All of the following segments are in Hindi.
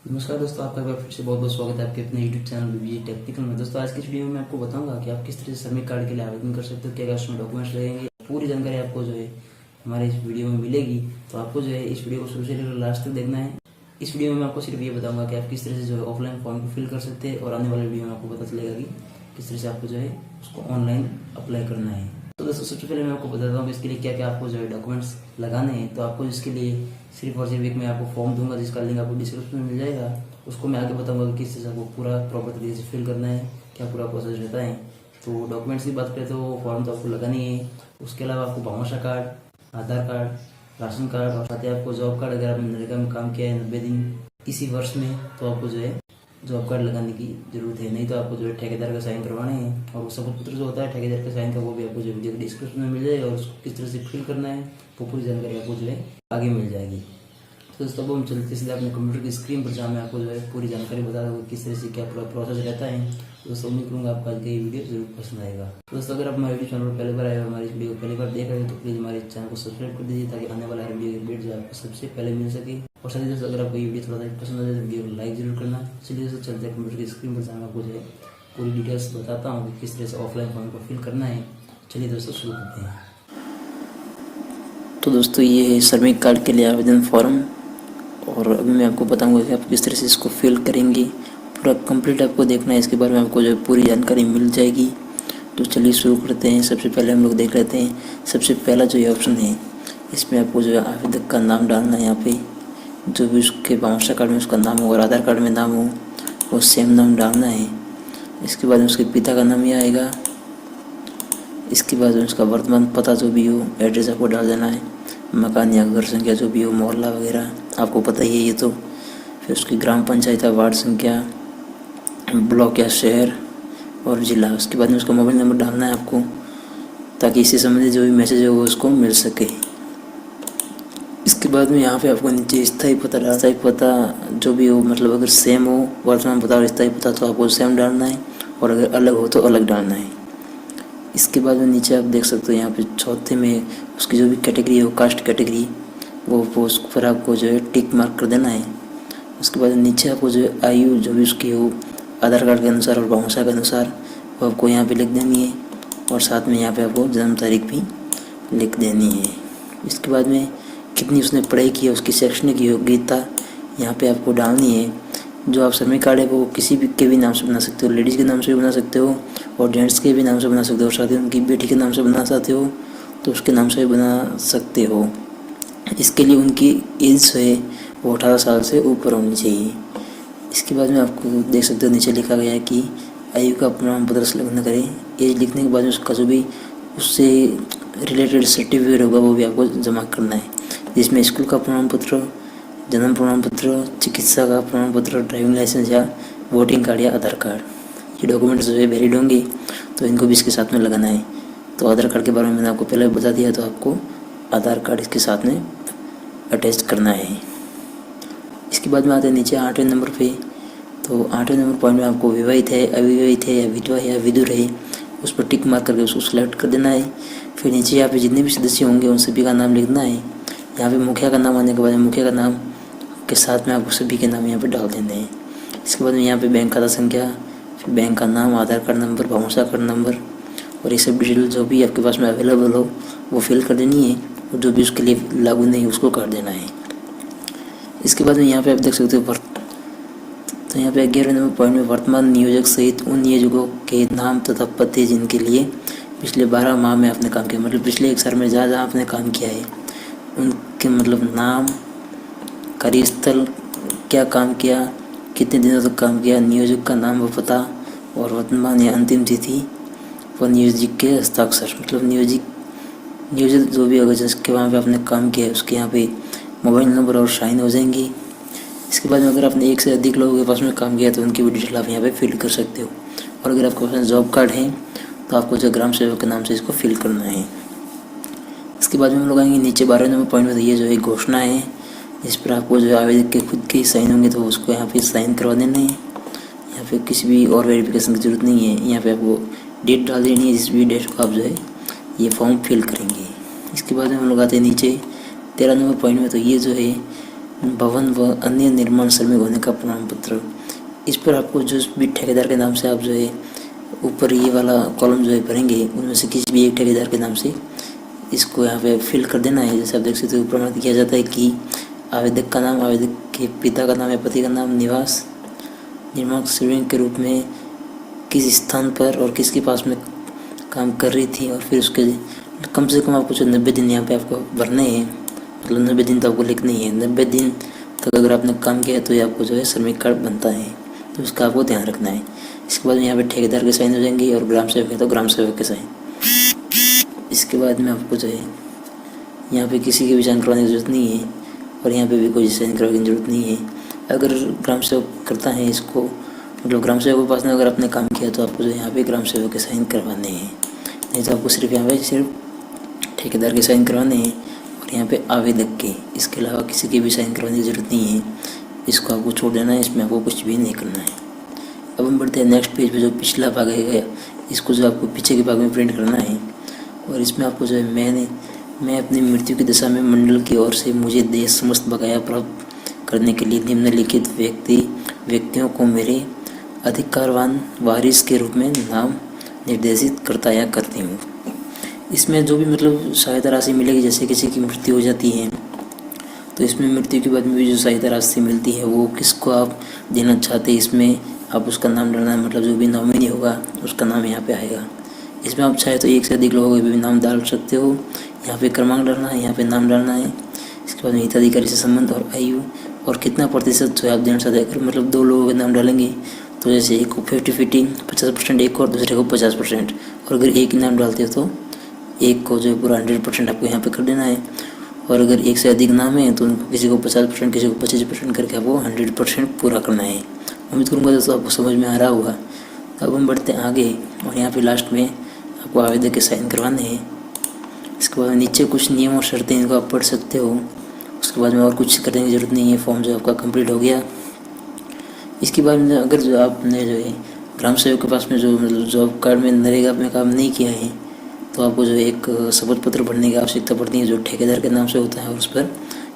नमस्कार दोस्तों, आपका एक बार फिर से बहुत बहुत स्वागत है आपके अपने यूट्यूब चैनल बीबीजी टेक्निकल में। दोस्तों, आज की इस वीडियो में मैं आपको बताऊंगा कि आप किस तरह से श्रमिक कार्ड के लिए आवेदन कर सकते हो, क्या क्या उसमें डॉक्यूमेंट्स लगेंगे। पूरी जानकारी आपको जो है हमारे इस वीडियो में मिलेगी। तो आपको जो है इस वीडियो को शुरू से लेकर लास्ट तक देखना है। इस वीडियो में मैं आपको सिर्फ ये बताऊंगा कि आप किस तरह से जो है ऑफलाइन फॉर्म को फिल कर सकते हैं, और आने वाले वीडियो में आपको पता चलेगा कि किस तरह से आपको जो है उसको ऑनलाइन अप्लाई करना है। तो दोस्तों, सबसे पहले मैं आपको बताता हूँ कि इसके लिए क्या क्या आपको जो है डॉक्यूमेंट्स लगाने हैं। तो आपको इसके लिए सिर्फ और सिर्फ एक मैं आपको फॉर्म दूंगा, जिसका लिंक आपको डिस्क्रिप्शन में मिल जाएगा। उसको मैं आगे बताऊंगा कि किस तरह से आपको पूरा प्रॉपर तरीके से फिल करना है, क्या पूरा प्रोसेस रहता है। तो डॉक्यूमेंट्स की बात करें तो फॉर्म तो आपको लगाना ही है। उसके अलावा आपको भामाशाह कार्ड, आधार कार्ड, राशन कार्ड और साथ ही आपको जॉब कार्ड, अगर आपने मनरेगा में काम किया है 90 दिन इसी वर्ष में, तो आपको जो है जॉब कार्ड लगाने की जरूरत है। नहीं तो आपको जो है ठेकेदार का साइन करवाने हैं, और वो सबूत पत्र जो होता है ठेकेदार का साइन का, वो भी आपको जो वीडियो के डिस्क्रिप्शन में मिल जाएगा। और उसको किस तरह से फिल करना है वो पूरी जानकारी आपको जो है आगे मिल जाएगी। तो दोस्तों, अब हम चलते सीधे अपने कंप्यूटर की स्क्रीन पर, जहाँ मैं आपको जो है पूरी जानकारी बता दूँगा किस तरह से क्या पूरा प्रोसेस रहता है। तो दोस्तों, उम्मीद करूँगा आपको आज का ये वीडियो जरूर पसंद आएगा। तो दोस्तों, अगर आप हमारे यूट्यूब चैनल पर पहली बार आए और हमारी इस वीडियो को पहली बार देख रहे हो तो प्लीज़ हमारे चैनल को सब्सक्राइब कर दीजिए, ताकि आने वाला हर वीडियो की अपडेट जो आपको सबसे पहले मिल सके। और साथ ही दोस्तों, अगर आपको ये वीडियो थोड़ा सा पसंद आ जाए तो वीडियो को लाइक जरूर करना। चलिए दोस्तों, चलते हैं कंप्यूटर की स्क्रीन पर, जहाँ मैं आपको जो है पूरी डिटेल्स बताता हूँ कि किस तरह से ऑफलाइन फॉर्म को फिल करना है। चलिए दोस्तों, शुरू करते हैं। तो दोस्तों, ये है श्रमिक कार्ड के लिए आवेदन फॉर्म, और अभी मैं आपको बताऊंगा कि आप किस तरह से इसको फिल करेंगे। पूरा कंप्लीट आपको देखना है, इसके बारे में आपको जो पूरी जानकारी मिल जाएगी। तो चलिए शुरू करते हैं। सबसे पहले हम लोग देख लेते हैं। सबसे पहला जो ये ऑप्शन है, इसमें आपको जो है आवेदक का नाम डालना है। यहाँ पे जो भी उसके भामाशाह कार्ड में उसका नाम हो और आधार कार्ड में नाम हो, वो सेम नाम डालना है। इसके बाद उसके पिता का नाम ही आएगा। इसके बाद उसका वर्तमान पता जो भी हो, एड्रेस आपको डाल देना है। मकान या घर संख्या जो भी हो, मोहल्ला वगैरह आपको पता ही है ये तो। फिर उसकी ग्राम पंचायत, वार्ड संख्या, ब्लॉक या शहर और ज़िला। उसके बाद में उसका मोबाइल नंबर डालना है आपको, ताकि इससे संबंधित जो भी मैसेज हो वो उसको मिल सके। इसके बाद में यहाँ पे आपको नीचे स्थायी पता डालना। स्थायी पता जो भी हो, मतलब अगर सेम हो वर्तमान पता और स्थायी पता, तो आपको सेम डालना है, और अगर अलग हो तो अलग डालना है। इसके बाद में नीचे आप देख सकते हो, यहाँ पे चौथे में उसकी जो भी कैटेगरी है, वो कास्ट कैटेगरी, वो उस पर आपको जो है टिक मार्क कर देना है। उसके बाद नीचे आपको जो है आयु जो भी उसकी हो आधार कार्ड के अनुसार और भामाशाह के अनुसार, वो आपको यहाँ पे लिख देनी है। और साथ में यहाँ पे आपको जन्म तारीख भी लिख देनी है। इसके बाद में कितनी उसने पढ़ाई की है, उसकी शैक्षणिक योग्यता यहाँ पे आपको डालनी है। जो आप श्रमिक कार्ड है वो किसी भी के भी नाम से बना सकते हो, लेडीज़ के नाम से भी बना सकते हो और जेंट्स के भी नाम से बना सकते हो। साथ ही उनकी बेटी के नाम से बना चाहते हो तो उसके नाम से भी बना सकते हो। इसके लिए उनकी एज जो है वो 18 साल से ऊपर होनी चाहिए। इसके बाद में आपको देख सकते हो नीचे लिखा गया है कि आयु का प्रमाण पत्र संलग्न करें। एज लिखने के बाद उसका जो भी उससे रिलेटेड सर्टिफिकेट होगा वो भी आपको जमा करना है, जिसमें स्कूल का प्रमाण पत्र, जन्म प्रमाण पत्र, चिकित्सा का प्रमाण पत्र, ड्राइविंग लाइसेंस या वोटिंग कार्ड या आधार कार्ड। ये डॉक्यूमेंट्स जो है वैलिड होंगे, तो इनको भी इसके साथ में लगाना है। तो आधार कार्ड के बारे में मैंने आपको पहले बता दिया, तो आपको आधार कार्ड इसके साथ में अटैच करना है। इसके बाद में आते हैं नीचे 8वें नंबर पे। तो 8वें नंबर पॉइंट में आपको विवाहित है, अविवाहित है या विधवा या विधुर है, उस पर टिक मार्क करके उसको सेलेक्ट कर देना है। फिर नीचे यहाँ पे जितने भी सदस्य होंगे उन सभी का नाम लिखना है। यहाँ पे मुखिया का नाम आने के बाद मुखिया का नाम के साथ में आपको सभी के नाम यहाँ पे डाल देने हैं। इसके बाद में यहाँ पे बैंक खाता संख्या, फिर बैंक का नाम, Aadhaar card number, Bhamashah card number और ये सब डिटेल जो भी आपके पास में अवेलेबल हो वो फिल कर देनी है, और जो भी उसके लिए लागू नहीं उसको काट देना है। इसके बाद में यहाँ पे आप देख सकते हो, तो यहाँ पे 11वें नंबर पॉइंट में वर्तमान नियोजक सहित उन नियोजकों के नाम तथा पते जिनके लिए पिछले 12 माह में आपने काम किया, मतलब पिछले 1 साल में जहाँ जहाँ आपने काम किया है उनके मतलब नाम, कार्यस्थल, क्या काम किया, कितने दिनों तक काम किया, नियोजक का नाम व पता और वर्तमान या अंतिम तिथि व नियोजक के हस्ताक्षर, मतलब नियोजक जो भी होगा जिसके वहाँ पे आपने काम किया है उसके यहाँ पे मोबाइल नंबर और साइन हो जाएंगी। इसके बाद में अगर आपने 1 से अधिक लोगों के पास में काम किया तो उनकी भी डिटेल आप यहाँ पे फिल कर सकते हो। और अगर आपके पास जॉब कार्ड है तो आपको जो ग्राम सेवक के नाम से इसको फिल करना है। इसके बाद में हम लोग आएंगे नीचे 12वें नंबर पॉइंट में। तो ये जो है घोषणा है, जिस पर आपको जो आवेदक के खुद के साइन होंगे तो उसको यहाँ पे साइन करवा देना है। यहाँ पे किसी भी और वेरिफिकेशन की ज़रूरत नहीं है। यहाँ पे आपको डेट डाल देनी है, जिस भी डेट को आप जो है ये फॉर्म फिल करेंगे। इसके बाद में हम लोग आते हैं नीचे 13 नंबर पॉइंट में। तो ये जो है भवन व अन्य निर्माण श्रमिक होने का प्रमाण पत्र। इस पर आपको जो भी ठेकेदार के नाम से आप जो है ऊपर ये वाला कॉलम जो है भरेंगे, उनमें से किसी भी एक ठेकेदार के नाम से इसको यहाँ पे फिल कर देना है। जैसे आप देख सकते हो प्रमाणित किया जाता है कि आवेदक का नाम, आवेदक के पिता का नाम या पति का नाम, निवास, निर्माण श्रमिक के रूप में किस स्थान पर और किसके पास में काम कर रही थी, और फिर उसके कम से कम आपको जो 90 दिन यहाँ पे आपको भरने हैं, मतलब 90 दिन तो आपको लिखने ही है। 90 दिन तक अगर आपने काम किया तो ये आपको जो है श्रमिक कार्ड बनता है, तो उसका आपको ध्यान रखना है। इसके बाद यहाँ पे ठेकेदार के साइन हो जाएंगे और ग्राम सेवक है तो ग्राम सेवक के साइन। इसके बाद में आपको जो है यहाँ पे किसी की भी साइन करवाने की जरूरत नहीं है, और यहाँ पे भी कोई साइन करवाने की जरूरत नहीं है। अगर ग्राम सेवक करता है इसको, मतलब ग्राम सेवक के पास में अगर आपने काम किया तो आपको जो यहाँ पे ग्राम सेवक के साइन करवाने हैं, नहीं तो आपको सिर्फ यहाँ पे सिर्फ ठेकेदार के साइन करवाने हैं और यहाँ पे आवेदक के। इसके अलावा किसी के भी साइन करवाने की ज़रूरत नहीं है, इसको आपको छोड़ देना है, इसमें आपको कुछ भी नहीं करना है। अब हम बढ़ते हैं नेक्स्ट पेज पे। जो पिछला भाग है इसको जो आपको पीछे के भाग में प्रिंट करना है, और इसमें आपको जो है मैं अपनी मृत्यु की दशा में मंडल की ओर से मुझे देश समस्त बकाया प्राप्त करने के लिए निम्नलिखित व्यक्तियों को मेरे अधिकारवान वारिस के रूप में नाम निर्देशित करता या करती हूँ। इसमें जो भी मतलब सहायता राशि मिलेगी, जैसे किसी की मृत्यु हो जाती है तो इसमें मृत्यु के बाद में भी जो सहायता राशि मिलती है वो किसको आप देना चाहते हैं, इसमें आप उसका नाम डालना है, मतलब जो भी नॉमिनी होगा उसका नाम यहाँ पे आएगा। इसमें आप चाहे तो एक से अधिक लोगों के भी नाम डाल सकते हो। यहाँ पे क्रमांक डालना है, यहाँ पे नाम डालना है। इसके बाद में हिताधिकारी से संबंध और आयु और कितना प्रतिशत जो है आप देना चाहते हैं। अगर मतलब 2 लोगों के नाम डालेंगे तो जैसे एक को 50-50 50% एक को और दूसरे को 50%, और अगर एक ही नाम डालते हो तो एक को जो है पूरा 100% आपको यहाँ पे कर देना है। और अगर एक से अधिक नाम है तो किसी को 50%, किसी को 25% करके आपको 100% पूरा करना है। उम्मीद करूँगा दोस्तों आपको समझ में आ रहा होगा। अब हम बढ़ते हैं आगे, और यहाँ पे लास्ट में आपको आवेदक के साइन करवाने हैं। इसके बाद नीचे कुछ नियम और शर्तें इनको आप पढ़ सकते हो। उसके बाद में और कुछ करने की ज़रूरत नहीं है, फॉर्म जो आपका कंप्लीट हो गया। इसके बाद में अगर जो आपने जो है ग्राम सेवक के पास में जो मतलब जॉब कार्ड में नरेगा में काम नहीं किया है तो आपको जो एक शपथ पत्र भरने की आवश्यकता पड़ती है, जो ठेकेदार के नाम से होता है, और उस पर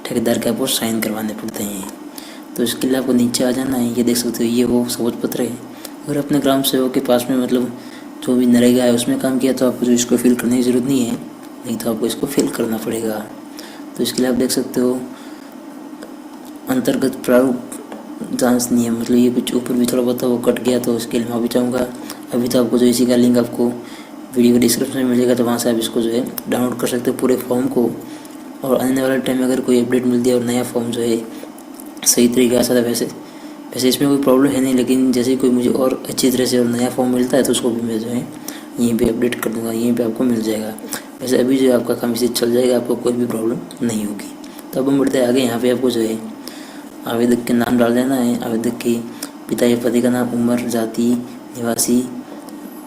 ठेकेदार के आपको साइन करवाने पड़ते हैं। तो इसके लिए आपको नीचे आ जाना है। ये देख सकते हो, ये वो शपथ पत्र है। अगर अपने ग्राम सेवक के पास में मतलब जो भी नरेगा है उसमें काम किया तो आपको जो इसको फिल करने की ज़रूरत नहीं है, नहीं तो आपको इसको फिल करना पड़ेगा। तो इसके लिए आप देख सकते हो अंतर्गत प्रारूप जांच नियम, मतलब ये कुछ ऊपर भी थोड़ा बहुत वो कट गया तो इसके लिए माफ़ी चाहूँगा। अभी तो आपको जो इसी का लिंक आपको वीडियो के डिस्क्रिप्शन में मिलेगा, तो वहाँ से आप इसको जो है डाउनलोड कर सकते हो पूरे फॉर्म को। और आने वाले टाइम में अगर कोई अपडेट मिलती है और नया फॉर्म जो है सही तरीके से, वैसे इसमें कोई प्रॉब्लम है नहीं, लेकिन जैसे कोई मुझे और अच्छी तरह से और नया फॉर्म मिलता है तो उसको भी मैं जो है यहीं पे अपडेट कर दूँगा, यहीं पे आपको मिल जाएगा। वैसे अभी जो आपका काम इसे चल जाएगा, आपको कोई भी प्रॉब्लम नहीं होगी। तो अब हम बढ़ते हैं आगे। यहाँ पे आपको जो है आवेदक के नाम डाल देना है, आवेदक के पिता या पति का नाम, उम्र, जाति, निवासी,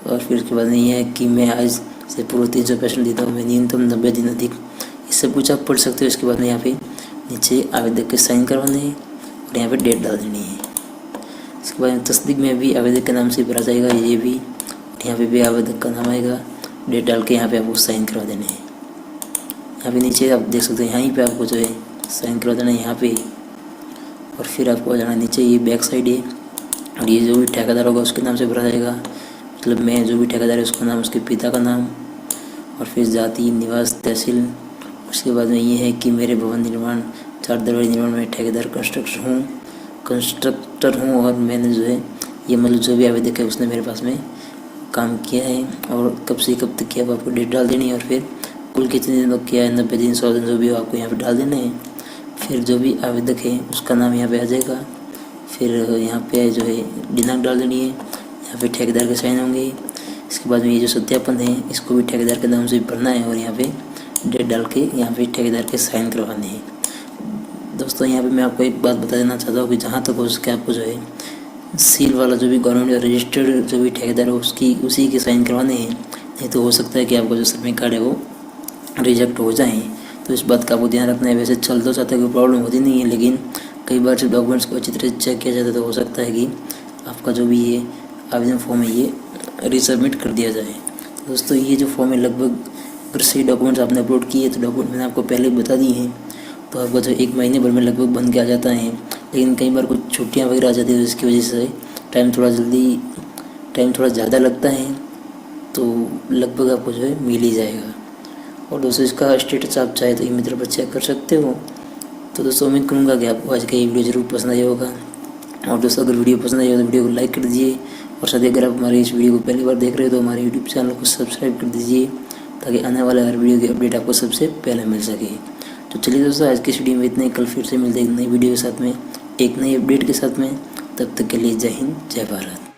और फिर उसके बाद में ये है कि मैं आज से पूर्व 365 देता हूँ, मैं न्यूनतम 90 दिन अधिक, ये सब कुछ आप पढ़ सकते हो। इसके बाद में यहाँ पे नीचे आवेदक के साइन करवाने हैं और यहाँ पे डेट डाल देनी है। इसके बाद तस्दीक में भी आवेदक के नाम से भरा जाएगा, ये भी, और यहाँ पे भी आवेदक का नाम आएगा, डेट डाल के यहाँ पे आपको साइन करवा देने हैं। यहाँ पे नीचे आप देख सकते हो, यहीं पे आपको जो है साइन करवा देना है यहाँ पे, और फिर आपको जाना नीचे, ये बैक साइड है, और ये जो भी ठेकेदार होगा उसके नाम से भरा जाएगा, मतलब मैं जो भी ठेकेदार है उसका नाम, उसके पिता का नाम, और फिर जाति, निवास, तहसील। उसके बाद में ये है कि मेरे भवन निर्माण 4 दरवाजे निर्माण में ठेकेदार कंस्ट्रक्टर हूँ, और मैंने जो है ये मतलब जो भी आवेदक है उसने मेरे पास में काम किया है और कब से कब तक किया, आपको डेट डाल देनी है, और फिर कुल कितने दिन तक किया है, 90 दिन, 100 दिन, जो भी हो आपको यहाँ पे डाल देना है। फिर जो भी आवेदक है उसका नाम यहाँ पे आ जाएगा, फिर यहाँ पे जो है दिनांक डाल देनी है, यहाँ पे ठेकेदार के साइन होंगे। इसके बाद में ये जो सत्यापन है इसको भी ठेकेदार के नाम से भरना है, और यहाँ पे डेट डाल के यहाँ पे ठेकेदार के साइन करवाने हैं। दोस्तों यहाँ पे मैं आपको एक बात बता देना चाहता हूँ कि जहाँ तक हो सके आपको जो है सील वाला जो भी गवर्नमेंट रजिस्टर्ड जो भी ठेकेदार है उसी के साइन करवाने हैं, नहीं तो हो सकता है कि आपका जो श्रमिक कार्ड है वो रिजेक्ट हो जाए। तो इस बात का आपको ध्यान रखना है। वैसे चल तो चाहता है, कोई प्रॉब्लम होती नहीं है, लेकिन कई बार जब डॉक्यूमेंट्स को अच्छी तरह चेक किया जाता है तो हो सकता है कि आपका जो भी ये आवेदन फॉर्म है ये रिसबमिट कर दिया जाए। दोस्तों ये जो फॉर्म है लगभग अगर सही डॉक्यूमेंट्स आपने अपलोड किए तो डॉक्यूमेंट मैंने आपको पहले बता दिए हैं, तो आपका जो 1 महीने भर में लगभग बन के आ जाता है। लेकिन कई बार कुछ छुट्टियाँ वगैरह आ जाती है, जिसकी वजह से टाइम थोड़ा ज़्यादा लगता है, तो लगभग आपको जो है मिल ही जाएगा। और दोस्तों इसका स्टेटस आप चाहे तो मित्र पर चेक कर सकते हो। तो दोस्तों उम्मीद करूँगा कि आपको आज का ये वीडियो ज़रूर पसंद आया होगा। और दोस्तों अगर वीडियो पसंद आई हो तो वीडियो को लाइक कर दीजिए, और साथ ही अगर आप हमारे इस वीडियो को पहली बार देख रहे हो तो हमारे यूट्यूब चैनल को सब्सक्राइब कर दीजिए, ताकि आने वाले हर वीडियो की अपडेट आपको सबसे पहले मिल सके। तो चलिए दोस्तों, आज की इस वीडियो में इतने, कल फिर से मिलते हैं एक नई वीडियो के साथ में, एक नई अपडेट के साथ में। तब तक के लिए जय हिंद, जय भारत।